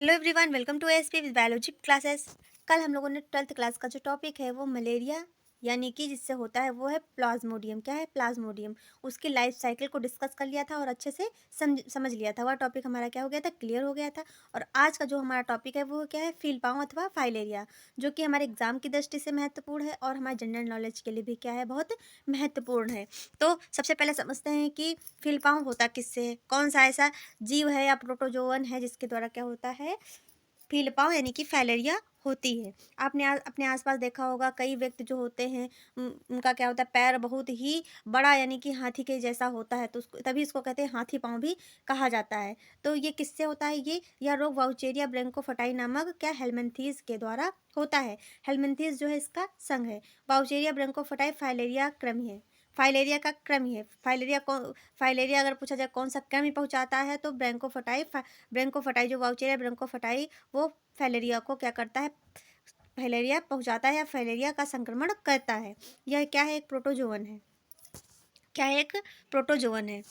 Hello everyone, welcome to SP with biology classes. कल हम लोगों ने 12th क्लास का जो टॉपिक है वो मलेरिया यानी कि जिससे होता है वो है प्लाज्मोडियम। क्या है प्लाज्मोडियम? उसकी लाइफ साइकिल को डिस्कस कर लिया था और अच्छे से समझ लिया था। वह टॉपिक हमारा क्या हो गया था, क्लियर हो गया था। और आज का जो हमारा टॉपिक है वो क्या है, फील्ड अथवा फाइलेरिया, जो कि हमारे एग्जाम की दृष्टि से महत्वपूर्ण है और हमारे जनरल नॉलेज के लिए भी क्या है, बहुत महत्वपूर्ण है। तो सबसे पहले समझते हैं कि फील्ड होता किससे है, कौन सा ऐसा जीव है या प्रोटोजोवन है जिसके द्वारा क्या होता है, फील्ड यानी कि फाइलेरिया होती है। आपने अपने आसपास देखा होगा, कई व्यक्ति जो होते हैं उनका क्या होता है, पैर बहुत ही बड़ा यानी कि हाथी के जैसा होता है, तो उसको तभी इसको कहते हैं हाथी पाँव भी कहा जाता है। तो ये किससे होता है, ये यह रोग वाउचेरिया ब्रेंकोफटाई नामक क्या हेलमिंथीज के द्वारा होता है। हेलमिंथीज जो है इसका संघ है। वाउचेरिया ब्रेंकोफटाई फाइलेरिया क्रम है, फाइलेरिया का क्रम ही है। फाइलेरिया अगर पूछा जाए कौन सा क्रम ही पहुंचाता है तो ब्रेंकोफटाई जो वाउचेरिया ब्रेंकोफटाई वो फाइलेरिया को क्या करता है, फाइलेरिया पहुंचाता है या फाइलेरिया का संक्रमण करता है। यह क्या है, एक प्रोटोजोवन है। क्या है, एक प्रोटोजोवन है।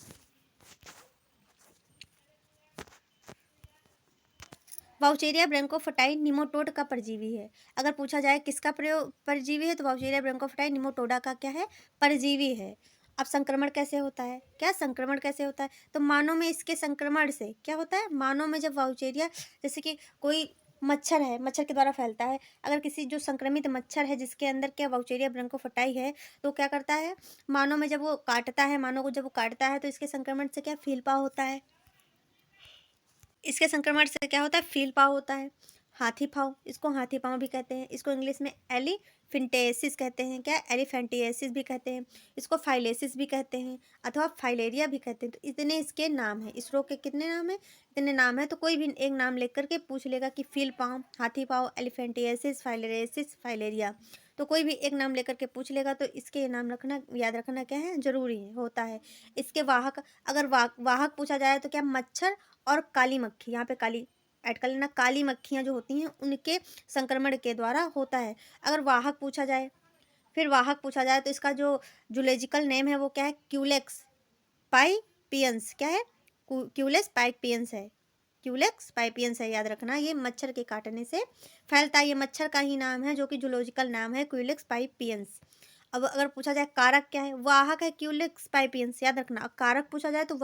वाउचेरिया ब्रेंकोफटाई निमोटोड का परजीवी है। अगर पूछा जाए किसका प्रयोग परजीवी है तो वाउचेरिया ब्रेंकोफटाई निमोटोडा का क्या है, परजीवी है। अब संक्रमण कैसे होता है, क्या संक्रमण कैसे होता है, तो मानव में इसके संक्रमण से क्या होता है, मानव में जब वाउचेरिया, जैसे कि कोई मच्छर है, मच्छर के द्वारा फैलता है। अगर किसी जो संक्रमित मच्छर है जिसके अंदर क्या वाउचेरिया ब्रेंकोफटाई है, तो क्या करता है, मानव में जब वो काटता है, मानव को जब वो काटता है तो इसके संक्रमण से क्या फीलपा होता है। इसके संक्रमण से क्या होता है, फील पाव होता है। हाथी पाँव, इसको हाथी पाँव भी कहते हैं। इसको इंग्लिश में एलिफिंटेसिस कहते हैं, क्या एलिफेंटिएसिस भी कहते हैं। इसको फाइलेसिस भी कहते हैं अथवा फाइलेरिया भी कहते हैं। तो इतने इसके नाम हैं, इस रोग के कितने नाम हैं, इतने नाम हैं। तो कोई भी एक नाम लेकर के पूछ लेगा कि फील पाँव, हाथी पाँव, एलिफेंटिएसिस, फाइलेरियसिस, फाइलेरिया, तो कोई भी एक नाम लेकर के पूछ लेगा तो इसके नाम रखना, याद रखना क्या है, जरूरी है, होता है। इसके वाहक, अगर वाहक पूछा जाए तो क्या मच्छर और काली मक्खी, यहाँ पे काली ऐड कर लेना, काली मक्खियाँ जो होती हैं उनके संक्रमण के द्वारा होता है। अगर वाहक पूछा जाए, फिर वाहक पूछा जाए तो इसका जो जूलॉजिकल नेम है वो क्या है, क्यूलेक्स पाइपियंस। क्या है, क्यूलेक्स पाइपियंस है, क्यूलेक्स पाइपियंस है, याद रखना। ये मच्छर के काटने से फैलता है, ये मच्छर का ही नाम है जो कि जूलॉजिकल नाम है क्यूलेक्स पाइपियंस। अब अगर पूछा जाए कारक क्या है, वाहक है क्यूलेक्स पाइपियंस, याद रखना। अब कारक पूछा जाए तो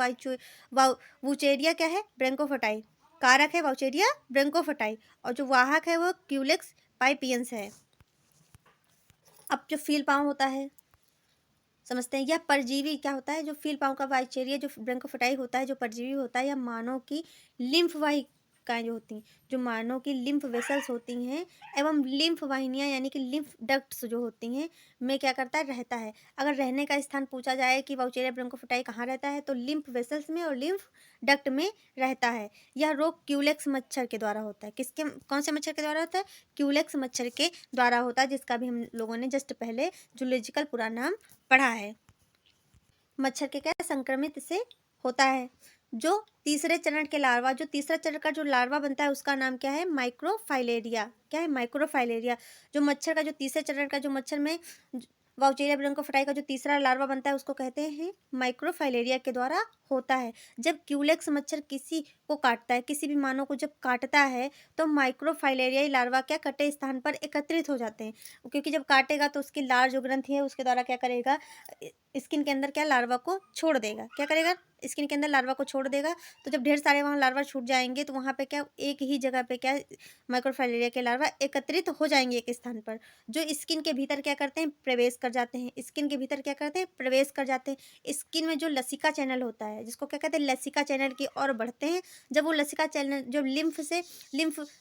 वुचेरिया क्या है, ब्रेंकोफटाई, कारक है वाउचेरिया ब्रेंकोफटाई, और जो वाहक है वो क्यूलेक्स पाइपियंस है। अब जो फील पाँव होता है समझते हैं, यह परजीवी क्या होता है, जो फील पाँव का वाइचेरिया जो ब्रेंकोफटाई होता है, जो परजीवी होता है, यह मानव की लिम्फ वाहिकाएं जो होती हैं, जो मानव की लिम्फ वेसल्स होती हैं एवं लिम्फ वाहिनियाँ यानी कि लिम्फ डक्ट्स जो होती हैं में क्या करता है, रहता है। अगर रहने का स्थान पूछा जाए कि वाउचेरिया ब्रेंकोफटाई कहाँ रहता है, तो लिम्फ वेसल्स में और लिम्फ डक्ट में रहता है। यह रोग क्यूलेक्स मच्छर के द्वारा होता है। किसके, कौन से मच्छर के द्वारा होता है, क्यूलेक्स मच्छर के द्वारा होता है, जिसका भी हम लोगों ने जस्ट पहले जूलॉजिकल पूरा नाम पढ़ा है। मच्छर के क्या संक्रमित से होता है। जो तीसरे चरण के लार्वा, जो तीसरा चरण का जो लार्वा बनता है उसका नाम क्या है, माइक्रोफाइलेरिया। क्या है, माइक्रोफाइलेरिया। जो मच्छर का जो तीसरे चरण का जो मच्छर में वाउचेरिया ब्रेंकोफटाई का जो तीसरा लार्वा बनता है उसको कहते हैं माइक्रोफाइलेरिया के द्वारा होता है। जब क्यूलेक्स मच्छर किसी को काटता है, किसी भी मानव को जब काटता है, तो माइक्रोफाइलेरियाई लार्वा क्या कटे स्थान पर एकत्रित हो जाते हैं, क्योंकि जब काटेगा तो उसकी लार जो ग्रंथि है उसके द्वारा क्या करेगा, स्किन के अंदर क्या लार्वा को छोड़ देगा, क्या करेगा, स्किन के अंदर लार्वा को छोड़ देगा। तो जब ढेर सारे वहाँ लार्वा छूट जाएंगे तो वहाँ पे क्या, एक ही जगह पे क्या माइक्रोफाइलेरिया के लार्वा एकत्रित हो जाएंगे एक स्थान पर, जो स्किन के भीतर क्या करते हैं, प्रवेश कर जाते हैं। स्किन के भीतर क्या करते हैं, प्रवेश कर जाते हैं। स्किन में जो लसिका चैनल होता है, जिसको क्या कहते हैं, लसिका चैनल की ओर बढ़ते हैं। जब वो लसिका चैनल जो लिम्फ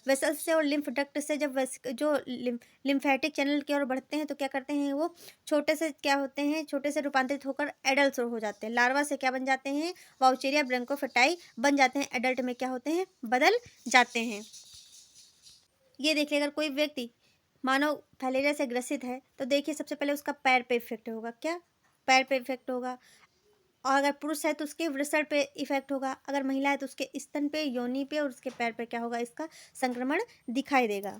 वेसल्स से और लिम्फ डक्ट से जब जो लिम्फेटिक चैनल की ओर बढ़ते हैं तो क्या करते हैं, वो छोटे से क्या होते हैं, छोटे से रूपांतरित होकर एडल्ट हो जाते हैं। लार्वा से क्या बन जाते हैं, वाउचेरिया ब्रेंकोफटाई बन जाते हैं। एडल्ट में क्या होते हैं, बदल जाते हैं। ये देखिए, अगर कोई व्यक्ति मानव फाइलेरिया से ग्रसित है तो देखिए सबसे पहले उसका पैर पे इफेक्ट होगा। क्या, पैर पे इफेक्ट होगा। और अगर पुरुष है तो उसके वृषण पे इफेक्ट होगा। अगर महिला है तो उसके स्तन पे, योनि पे और उसके पैर पे क्या होगा, इसका संक्रमण दिखाई देगा।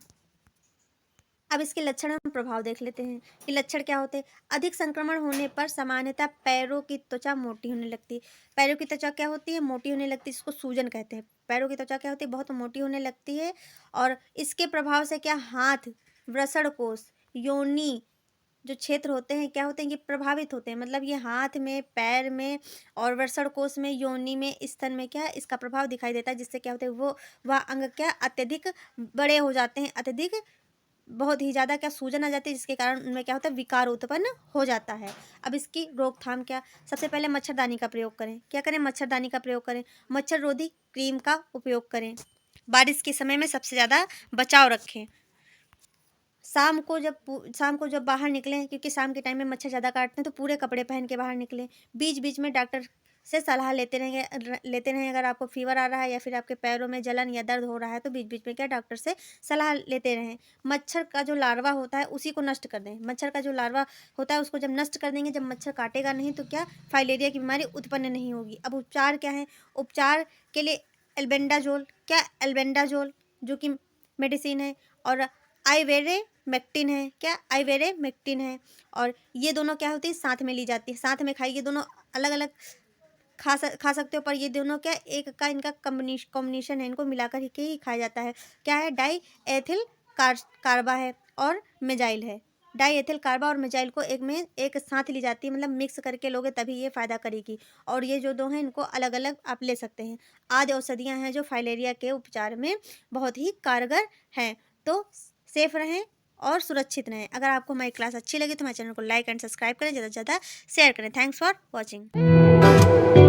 अब इसके लक्षण और प्रभाव देख लेते हैं कि लक्षण क्या होते हैं। अधिक संक्रमण होने पर सामान्यतः पैरों की त्वचा मोटी होने लगती है। पैरों की त्वचा क्या होती है? मोटी होने लगती है, इसको सूजन कहते हैं। पैरों की त्वचा क्या होती है? बहुत मोटी होने लगती है। और इसके प्रभाव से क्या हाथ, वृषण कोष, योनि जो क्षेत्र होते हैं क्या होते हैं? ये प्रभावित होते हैं। मतलब ये हाथ में, पैर में और वृषण कोष में, योनि में, स्तन में क्या है इसका प्रभाव दिखाई देता है, जिससे क्या होता है वो वह अंग क्या अत्यधिक बड़े हो जाते हैं, अत्यधिक बहुत ही ज़्यादा क्या सूजन आ जाती है, जिसके कारण उनमें क्या होता है विकार उत्पन्न हो जाता है। अब इसकी रोकथाम क्या? सबसे पहले मच्छरदानी का प्रयोग करें। क्या करें? मच्छरदानी का प्रयोग करें। मच्छर रोधी क्रीम का उपयोग करें। बारिश के समय में सबसे ज़्यादा बचाव रखें। शाम को जब बाहर निकलें, क्योंकि शाम के टाइम में मच्छर ज़्यादा काटते हैं, तो पूरे कपड़े पहन के बाहर निकलें। बीच बीच में डॉक्टर से सलाह लेते रहें। अगर आपको फीवर आ रहा है या फिर आपके पैरों में जलन या दर्द हो रहा है, तो बीच बीच में क्या डॉक्टर से सलाह लेते रहें। मच्छर का जो लार्वा होता है उसी को नष्ट कर दें। मच्छर का जो लार्वा होता है उसको जब नष्ट कर देंगे, जब मच्छर काटेगा नहीं, तो क्या फाइलेरिया की बीमारी उत्पन्न नहीं होगी। अब उपचार क्या है? उपचार के लिए एल्बेंडाजोल, क्या एल्बेंडाजोल जो कि मेडिसिन है, और आइवेरेमेक्टिन है। क्या? आइवेरेमेक्टिन है। और ये दोनों क्या होती है? साथ में ली जाती है, साथ में खाई। ये दोनों अलग अलग खा सकते हो, पर ये दोनों क्या एक का इनका कॉम्बिनेशन है, इनको मिलाकर के ही खाया जाता है। क्या है? डाई एथिल कार्बा है और मेजाइल है। डाई एथिल कार्बा और मेजाइल को एक साथ ली जाती है, मतलब मिक्स करके लोगे तभी ये फ़ायदा करेगी। और ये जो दो हैं इनको अलग अलग आप ले सकते हैं। आदि औषधियाँ हैं जो फाइलेरिया के उपचार में बहुत ही कारगर हैं। तो सेफ रहें और सुरक्षित रहें। अगर आपको हमारी क्लास अच्छी लगी तो हमारे चैनल को लाइक एंड सब्सक्राइब करें, ज़्यादा से ज़्यादा शेयर करें। Thanks for watching.